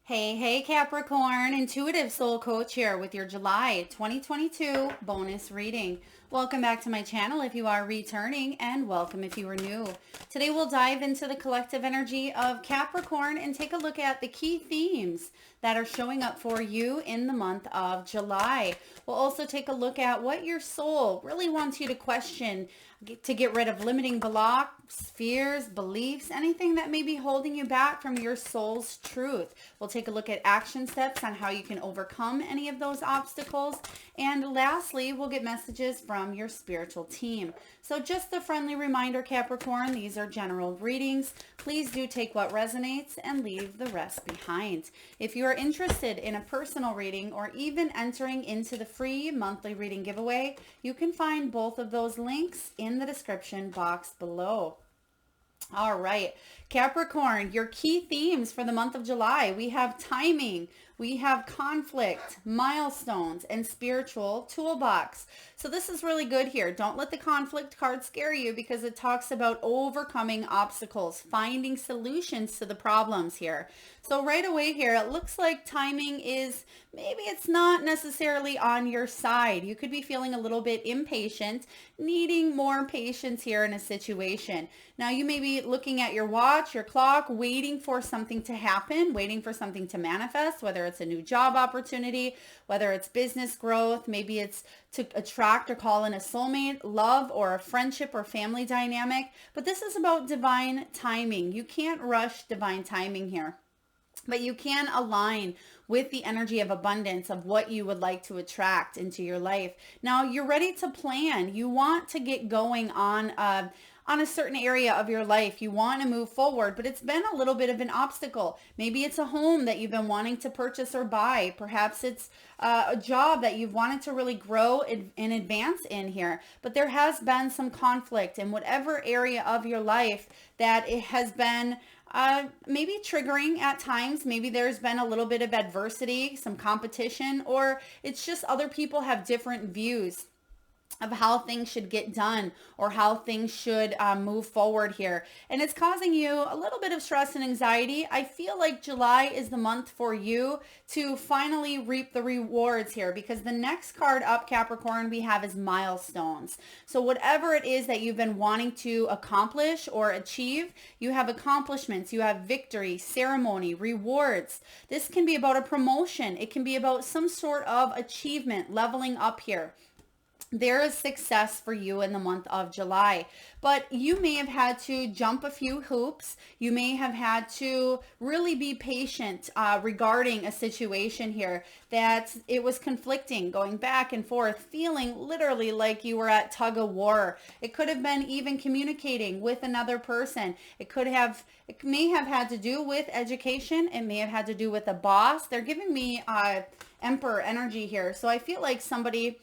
Hey, Capricorn, Intuitive Soul Coach here with your July 2022 bonus reading. Welcome back to my channel if you are returning, and welcome if you are new. Today we'll dive into the collective energy of Capricorn and take a look at the key themes that are showing up for you in the month of July. We'll also take a look at what your soul really wants you to question to get rid of limiting blocks, fears, beliefs, anything that may be holding you back from your soul's truth. We'll take a look at action steps on how you can overcome any of those obstacles. And lastly, we'll get messages from your spiritual team. So just a friendly reminder, Capricorn, these are general readings. Please do take what resonates and leave the rest behind. If you are interested in a personal reading or even entering into the free monthly reading giveaway, you can find both of those links in the description box below. All right, Capricorn, your key themes for the month of July. We have timing, we have conflict, milestones, and spiritual toolbox. So this is really good here. Don't let the conflict card scare you because it talks about overcoming obstacles, finding solutions to the problems here. So right away here, it looks like timing is, maybe it's not necessarily on your side. You could be feeling a little bit impatient, needing more patience here in a situation. Now you may be looking at your watch, your clock, waiting for something to happen, waiting for something to manifest, whether it's a new job opportunity, whether it's business growth, maybe it's to attract or call in a soulmate, love, or a friendship or family dynamic. But this is about divine timing. You can't rush divine timing here, but you can align with the energy of abundance of what you would like to attract into your life. Now you're ready to plan. You want to get going on a certain area of your life. You want to move forward, but it's been a little bit of an obstacle. Maybe it's a home that you've been wanting to purchase or buy. Perhaps it's a job that you've wanted to really grow and advance in here, but there has been some conflict in whatever area of your life that it has been maybe triggering at times. Maybe there's been a little bit of adversity, some competition, or it's just other people have different views of how things should get done or how things should move forward here. And it's causing you a little bit of stress and anxiety. I feel like July is the month for you to finally reap the rewards here, because the next card up, Capricorn, we have is milestones. So whatever it is that you've been wanting to accomplish or achieve, you have accomplishments, you have victory, ceremony, rewards. This can be about a promotion. It can be about some sort of achievement, leveling up here. There is success for you in the month of July, but you may have had to jump a few hoops. You may have had to really be patient regarding a situation here that it was conflicting, going back and forth, feeling literally like you were at tug of war. It could have been even communicating with another person. It may have had to do with education. It may have had to do with a boss. They're giving me Emperor energy here. So I feel like somebody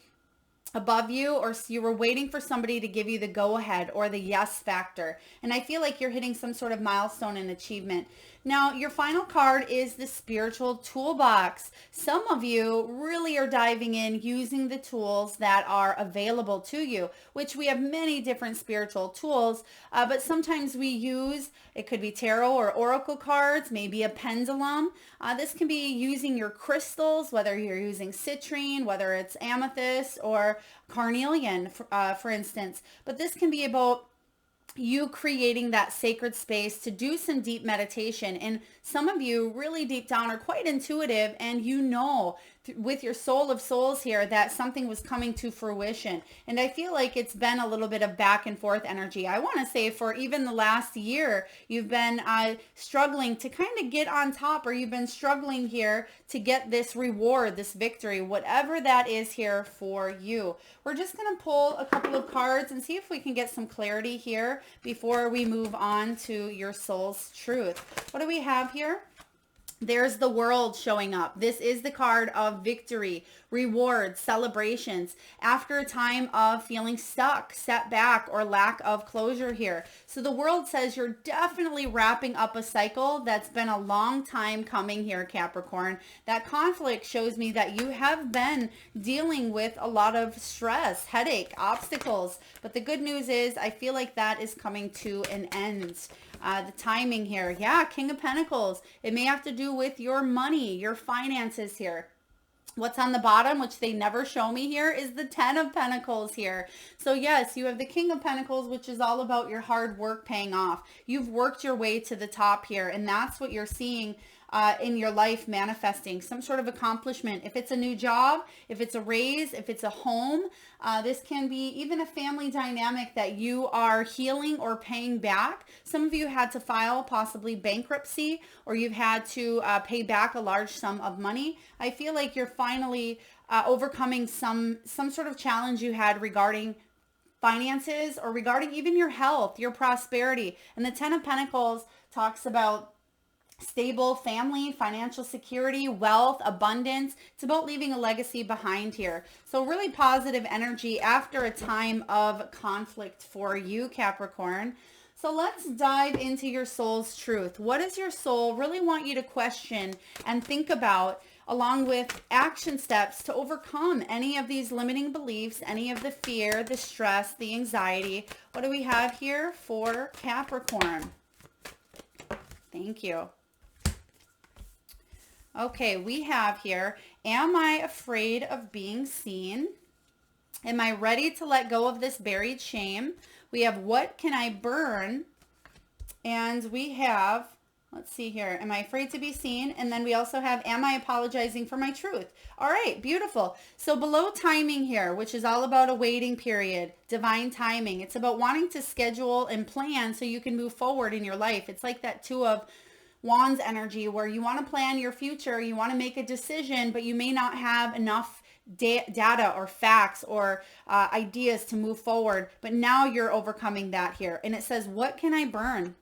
above you, or you were waiting for somebody to give you the go-ahead or the yes factor. And I feel like you're hitting some sort of milestone and achievement. Now, your final card is the spiritual toolbox. Some of you really are diving in using the tools that are available to you, which we have many different spiritual tools, but sometimes we use, it could be tarot or oracle cards, maybe a pendulum. This can be using your crystals, whether you're using citrine, whether it's amethyst or carnelian, for instance. But this can be about you creating that sacred space to do some deep meditation. And some of you really deep down are quite intuitive, and you know with your soul of souls here that something was coming to fruition. And I feel like it's been a little bit of back and forth energy. I want to say for even the last year, you've been struggling to kind of get on top, or you've been struggling here to get this reward, this victory, whatever that is here for you. We're just going to pull a couple of cards and see if we can get some clarity here before we move on to your soul's truth. What do we have here? There's the World showing up. This is the card of victory, rewards, celebrations after a time of feeling stuck, set back, or lack of closure here. So the World says you're definitely wrapping up a cycle that's been a long time coming here, Capricorn. That conflict shows me that you have been dealing with a lot of stress, headache, obstacles. But the good news is I feel like that is coming to an end. The timing here. Yeah, King of Pentacles. It may have to do with your money, your finances here. What's on the bottom, which they never show me here, is the 10 of Pentacles here. So yes, you have the King of Pentacles, which is all about your hard work paying off. You've worked your way to the top here, and that's what you're seeing in your life manifesting. Some sort of accomplishment. If it's a new job, if it's a raise, if it's a home, this can be even a family dynamic that you are healing or paying back. Some of you had to file possibly bankruptcy, or you've had to pay back a large sum of money. I feel like you're finally overcoming some sort of challenge you had regarding finances or regarding even your health, your prosperity. And the 10 of Pentacles talks about stable family, financial security, wealth, abundance. It's about leaving a legacy behind here. So really positive energy after a time of conflict for you, Capricorn. So let's dive into your soul's truth. What does your soul really want you to question and think about, along with action steps to overcome any of these limiting beliefs, any of the fear, the stress, the anxiety? What do we have here for Capricorn? Thank you. Okay, we have here, am I afraid of being seen? Am I ready to let go of this buried shame? We have, what can I burn? And we have, let's see here, am I afraid to be seen? And then we also have, am I apologizing for my truth? All right, beautiful. So below timing here, which is all about a waiting period, divine timing. It's about wanting to schedule and plan so you can move forward in your life. It's like that Two of Wands energy where you want to plan your future, you want to make a decision, but you may not have enough data or facts or ideas to move forward. But now you're overcoming that here. And it says, what can I burn?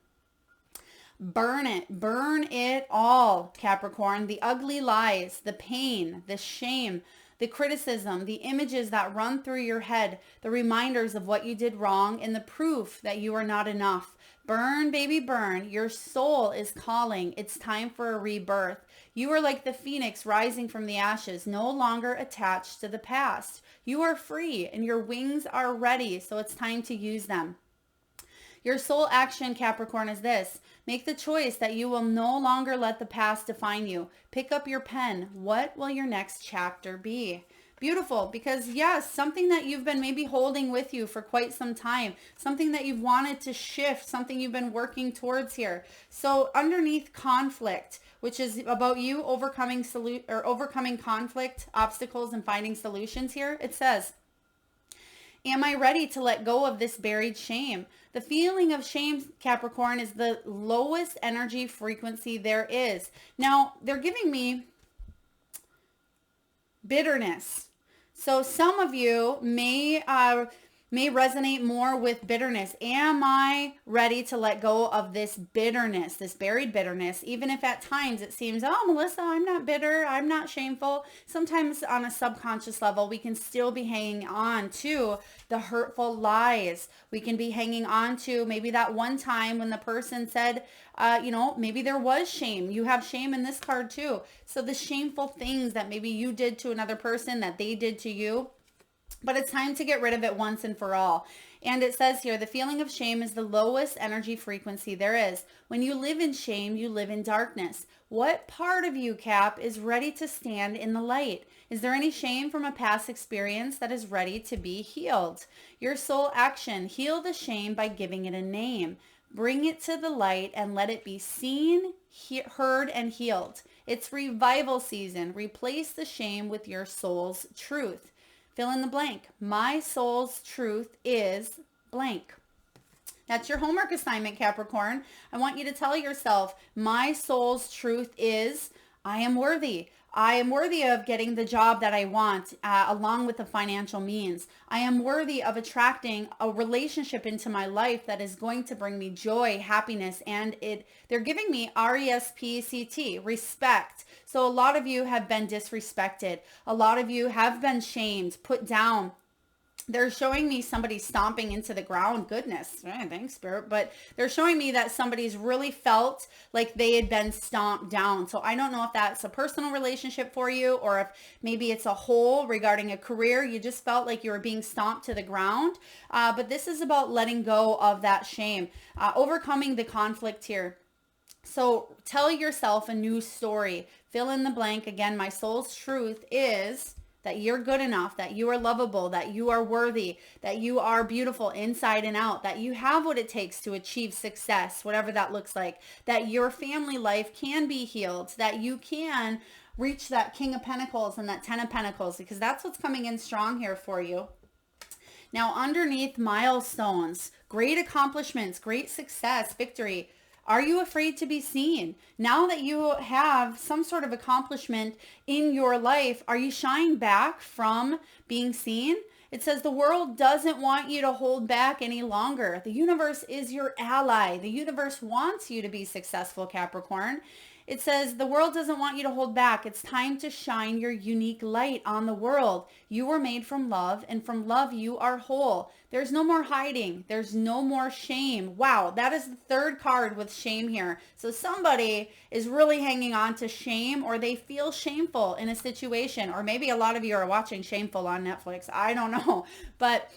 Burn it. Burn it all, Capricorn. The ugly lies, the pain, the shame, the criticism, the images that run through your head, the reminders of what you did wrong, and the proof that you are not enough. Burn, baby, burn. Your soul is calling. It's time for a rebirth. You are like the phoenix rising from the ashes, no longer attached to the past. You are free and your wings are ready, so it's time to use them. Your soul action, Capricorn, is this. Make the choice that you will no longer let the past define you. Pick up your pen. What will your next chapter be? Beautiful, because yes, something that you've been maybe holding with you for quite some time, something that you've wanted to shift, something you've been working towards here. So underneath conflict, which is about you overcoming conflict, obstacles, and finding solutions here, it says, am I ready to let go of this buried shame? The feeling of shame, Capricorn, is the lowest energy frequency there is. Now, they're giving me bitterness. So some of you may resonate more with bitterness. Am I ready to let go of this bitterness, this buried bitterness, even if at times it seems, oh, Melissa, I'm not bitter, I'm not shameful. Sometimes on a subconscious level, we can still be hanging on to the hurtful lies. We can be hanging on to maybe that one time when the person said, maybe there was shame. You have shame in this card too. So the shameful things that maybe you did to another person that they did to you. But it's time to get rid of it once and for all. And it says here, the feeling of shame is the lowest energy frequency there is. When you live in shame, you live in darkness. What part of you, Cap, is ready to stand in the light? Is there any shame from a past experience that is ready to be healed? Your soul action, heal the shame by giving it a name. Bring it to the light and let it be seen, heard, and healed. It's revival season. Replace the shame with your soul's truth. Fill in the blank. My soul's truth is blank. That's your homework assignment, Capricorn. I want you to tell yourself, my soul's truth is, I am worthy. I am worthy of getting the job that I want, along with the financial means. I am worthy of attracting a relationship into my life that is going to bring me joy, happiness, and they're giving me RESPECT, respect. So a lot of you have been disrespected. A lot of you have been shamed, put down, they're showing me somebody stomping into the ground. Goodness, thanks, Spirit. But they're showing me that somebody's really felt like they had been stomped down. So I don't know if that's a personal relationship for you, or if maybe it's a whole regarding a career. You just felt like you were being stomped to the ground. But this is about letting go of that shame, overcoming the conflict here. So tell yourself a new story. Fill in the blank. Again, my soul's truth is that you're good enough, that you are lovable, that you are worthy, that you are beautiful inside and out, that you have what it takes to achieve success, whatever that looks like, that your family life can be healed, that you can reach that King of Pentacles and that Ten of Pentacles, because that's what's coming in strong here for you. Now, underneath milestones, great accomplishments, great success, victory. Are you afraid to be seen? Now that you have some sort of accomplishment in your life, are you shying back from being seen? It says the world doesn't want you to hold back any longer. The universe is your ally. The universe wants you to be successful, Capricorn. It says the world doesn't want you to hold back. It's time to shine your unique light on the world. You were made from love, and from love you are whole. There's no more hiding. There's no more shame. Wow, that is the third card with shame here. So somebody is really hanging on to shame, or they feel shameful in a situation, or maybe a lot of you are watching Shameful on Netflix. I don't know. But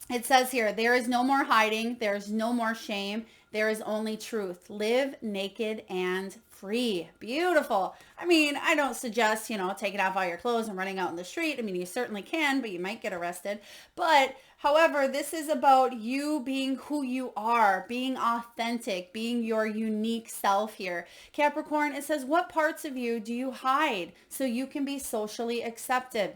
it says here, there is no more hiding. There's no more shame. There is only truth. Live naked and free. Beautiful. I mean, I don't suggest, taking off all your clothes and running out in the street. I mean, you certainly can, but you might get arrested. But however, this is about you being who you are, being authentic, being your unique self here. Capricorn, it says, what parts of you do you hide so you can be socially accepted,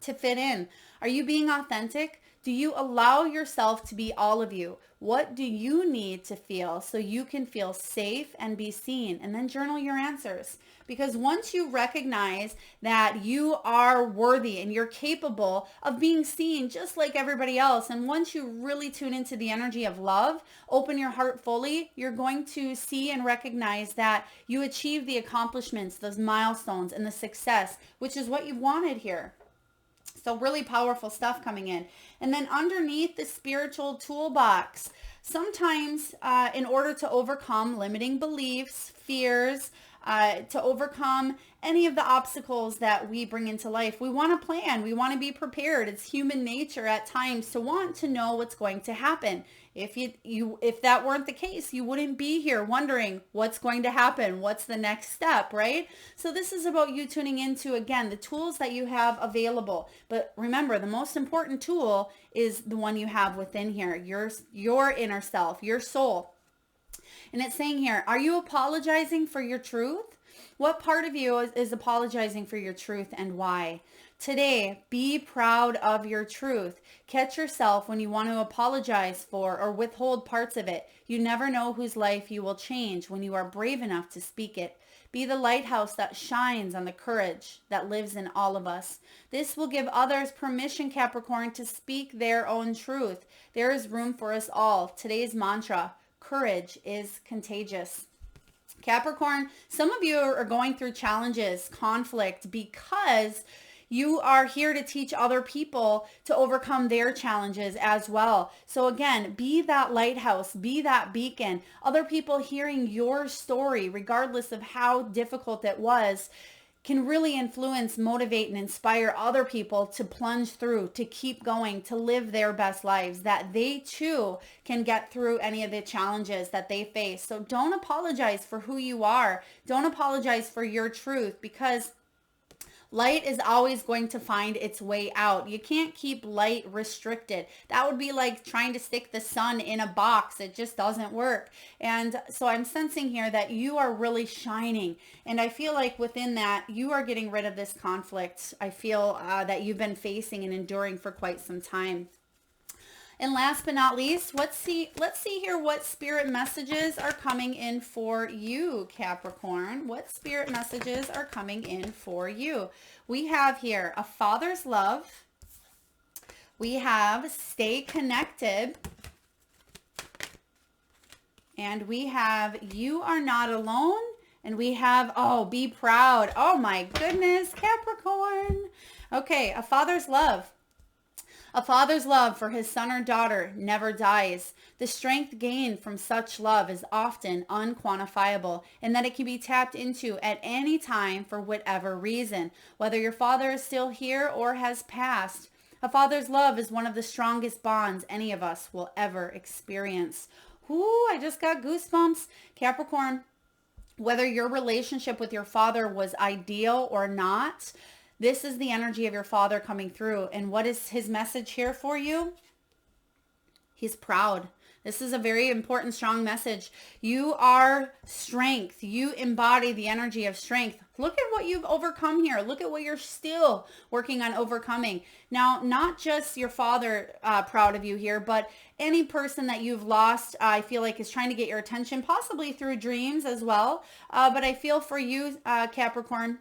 to fit in? Are you being authentic? Do you allow yourself to be all of you? What do you need to feel so you can feel safe and be seen? And then journal your answers. Because once you recognize that you are worthy and you're capable of being seen just like everybody else, and once you really tune into the energy of love, open your heart fully, you're going to see and recognize that you achieve the accomplishments, those milestones, and the success, which is what you've wanted here. So really powerful stuff coming in. And then underneath the spiritual toolbox, sometimes in order to overcome limiting beliefs, fears, to overcome any of the obstacles that we bring into life, we want to plan. We want to be prepared. It's human nature at times to want to know what's going to happen. If that weren't the case, you wouldn't be here wondering what's going to happen. What's the next step, right? So this is about you tuning into, again, the tools that you have available. But remember, the most important tool is the one you have within here, your inner self, your soul. And it's saying here, are you apologizing for your truth? What part of you is apologizing for your truth, and why? Today, be proud of your truth. Catch yourself when you want to apologize for or withhold parts of it. You never know whose life you will change when you are brave enough to speak it. Be the lighthouse that shines on the courage that lives in all of us. This will give others permission, Capricorn, to speak their own truth. There is room for us all. Today's mantra: courage is contagious. Capricorn, some of you are going through challenges, conflict, because you are here to teach other people to overcome their challenges as well. So again, be that lighthouse, be that beacon. Other people hearing your story, regardless of how difficult it was, can really influence, motivate, and inspire other people to plunge through, to keep going, to live their best lives, that they too can get through any of the challenges that they face. So don't apologize for who you are. Don't apologize for your truth, because light is always going to find its way out. You can't keep light restricted. That would be like trying to stick the sun in a box. It just doesn't work. And so I'm sensing here that you are really shining. And I feel like within that, you are getting rid of this conflict. I feel that you've been facing and enduring for quite some time. And last but not least, let's see here what spirit messages are coming in for you, Capricorn. What spirit messages are coming in for you? We have here a father's love. We have stay connected. And we have you are not alone. And we have, be proud. Oh my goodness, Capricorn. Okay, a father's love. A father's love for his son or daughter never dies. The strength gained from such love is often unquantifiable, in that it can be tapped into at any time for whatever reason, whether your father is still here or has passed. A father's love is one of the strongest bonds any of us will ever experience. Ooh, I just got goosebumps. Capricorn, whether your relationship with your father was ideal or not, this is the energy of your father coming through. And what is his message here for you? He's proud. This is a very important, strong message. You are strength. You embody the energy of strength. Look at what you've overcome here. Look at what you're still working on overcoming. Now, not just your father proud of you here, but any person that you've lost, I feel like is trying to get your attention, possibly through dreams as well. But I feel for you, Capricorn,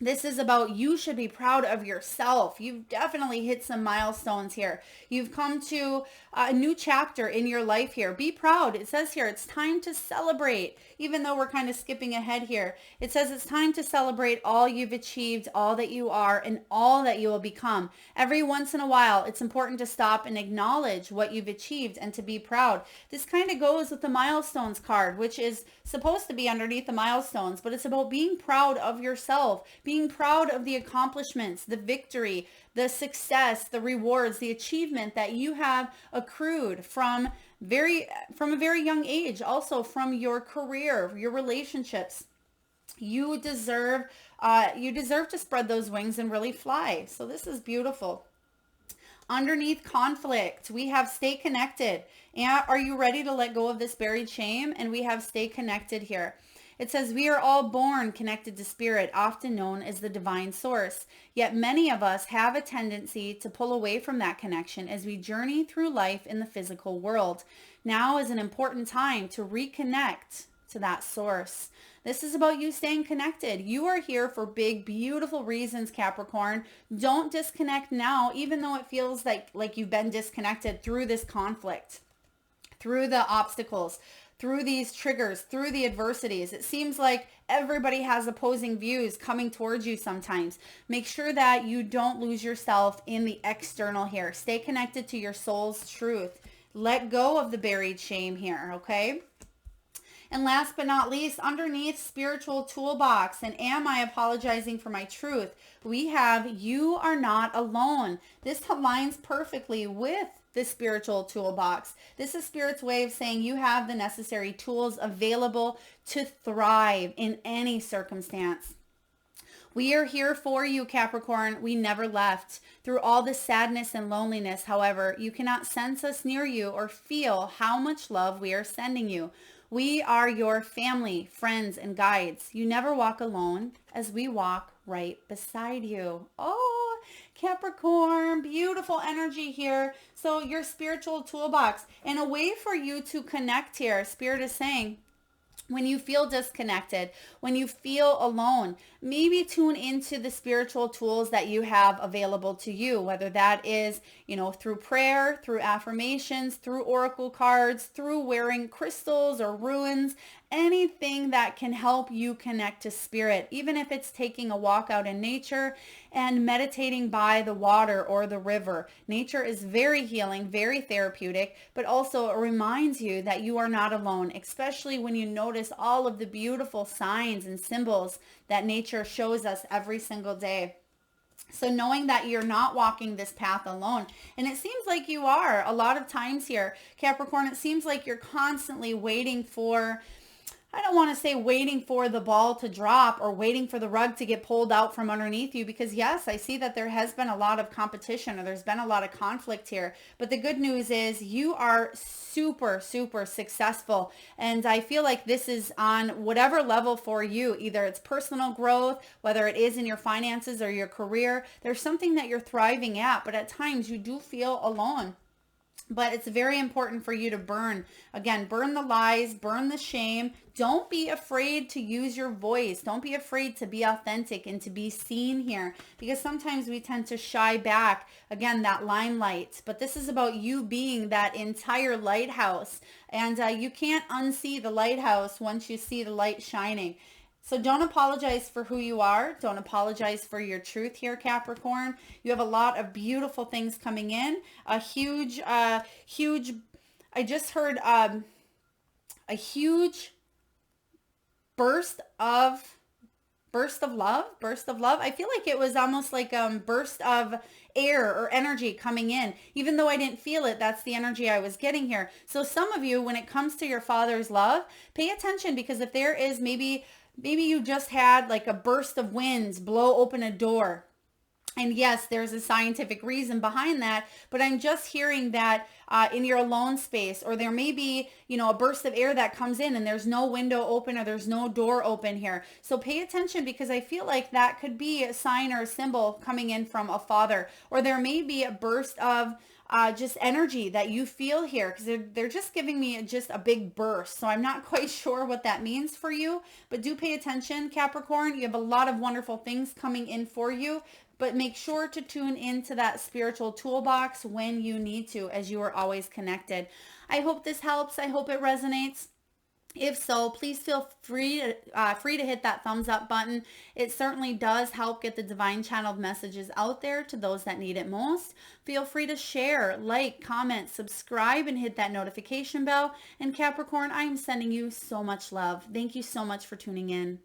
this is about you should be proud of yourself. You've definitely hit some milestones here. You've come to a new chapter in your life here. Be proud. It says here, it's time to celebrate. Even though we're kind of skipping ahead here, it says it's time to celebrate all you've achieved, all that you are, and all that you will become. Every once in a while, it's important to stop and acknowledge what you've achieved and to be proud. This kind of goes with the milestones card, which is supposed to be underneath the milestones, but it's about being proud of yourself, being proud of the accomplishments, the victory, the success, the rewards, the achievement that you have accrued from a very young age, also from your career, your relationships. You deserve to spread those wings and really fly. So this is beautiful. Underneath conflict, we have stay connected. And are you ready to let go of this buried shame? And we have stay connected here. It says, we are all born connected to spirit, often known as the divine source. Yet many of us have a tendency to pull away from that connection as we journey through life in the physical world. Now is an important time to reconnect to that source. This is about you staying connected. You are here for big, beautiful reasons, Capricorn. Don't disconnect now, even though it feels like you've been disconnected through this conflict, through the obstacles, through these triggers, through the adversities. It seems like everybody has opposing views coming towards you sometimes. Make sure that you don't lose yourself in the external here. Stay connected to your soul's truth. Let go of the buried shame here, okay? And last but not least, underneath spiritual toolbox, and am I apologizing for my truth? We have, you are not alone. This aligns perfectly with the spiritual toolbox. This is Spirit's way of saying you have the necessary tools available to thrive in any circumstance. We are here for you, Capricorn. We never left. Through all the sadness and loneliness, however, you cannot sense us near you or feel how much love we are sending you. We are your family, friends, and guides. You never walk alone as we walk right beside you. Oh, Capricorn, beautiful energy here. So your spiritual toolbox, and a way for you to connect here, Spirit is saying, when you feel disconnected, when you feel alone, maybe tune into the spiritual tools that you have available to you, whether that is, through prayer, through affirmations, through oracle cards, through wearing crystals or runes, anything that can help you connect to spirit, even if it's taking a walk out in nature and meditating by the water or the river. Nature is very healing, very therapeutic, but also it reminds you that you are not alone, especially when you notice all of the beautiful signs and symbols that nature shows us every single day. So knowing that you're not walking this path alone, and it seems like you are a lot of times here, Capricorn, it seems like you're constantly waiting for, I don't want to say waiting for the ball to drop or waiting for the rug to get pulled out from underneath you, because yes, I see that there has been a lot of competition, or there's been a lot of conflict here. But the good news is you are super, super successful. And I feel like this is on whatever level for you, either it's personal growth, whether it is in your finances or your career, there's something that you're thriving at, but at times you do feel alone. But it's very important for you to burn the lies, burn the shame. Don't be afraid to use your voice. Don't be afraid to be authentic and to be seen here, because sometimes we tend to shy back, that limelight. But this is about you being that entire lighthouse, and you can't unsee the lighthouse once you see the light shining. So don't apologize for who you are. Don't apologize for your truth here, Capricorn. You have a lot of beautiful things coming in. A huge, I just heard a huge burst of burst of love. I feel like it was almost like burst of air or energy coming in. Even though I didn't feel it, that's the energy I was getting here. So some of you, when it comes to your father's love, pay attention, because if there is maybe you just had like a burst of winds blow open a door. And yes, there's a scientific reason behind that, but I'm just hearing that in your alone space, or there may be, a burst of air that comes in and there's no window open or there's no door open here. So pay attention, because I feel like that could be a sign or a symbol coming in from a father, or there may be a burst of just energy that you feel here, because they're just giving me just a big burst. So I'm not quite sure what that means for you, but do pay attention, Capricorn. You have a lot of wonderful things coming in for you, but make sure to tune into that spiritual toolbox when you need to, as you are always connected. I hope this helps. I hope it resonates. If so, please feel free to hit that thumbs up button. It certainly does help get the divine channeled messages out there to those that need it most. Feel free to share, like, comment, subscribe, and hit that notification bell. And Capricorn, I am sending you so much love. Thank you so much for tuning in.